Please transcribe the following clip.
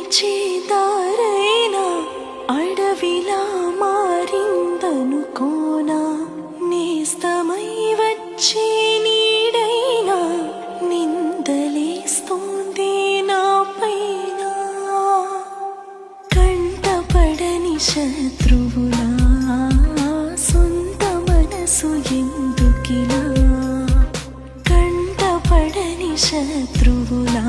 నడిచే దారైనా అడవిలా మారిందనుకోనా, నేస్తమై వచ్చే నీడైనా నిందలేస్తోంది నా పైన. కంటపడని శత్రువులా సొంత మనసు ఎందుకిలా, కంటపడని శత్రువులా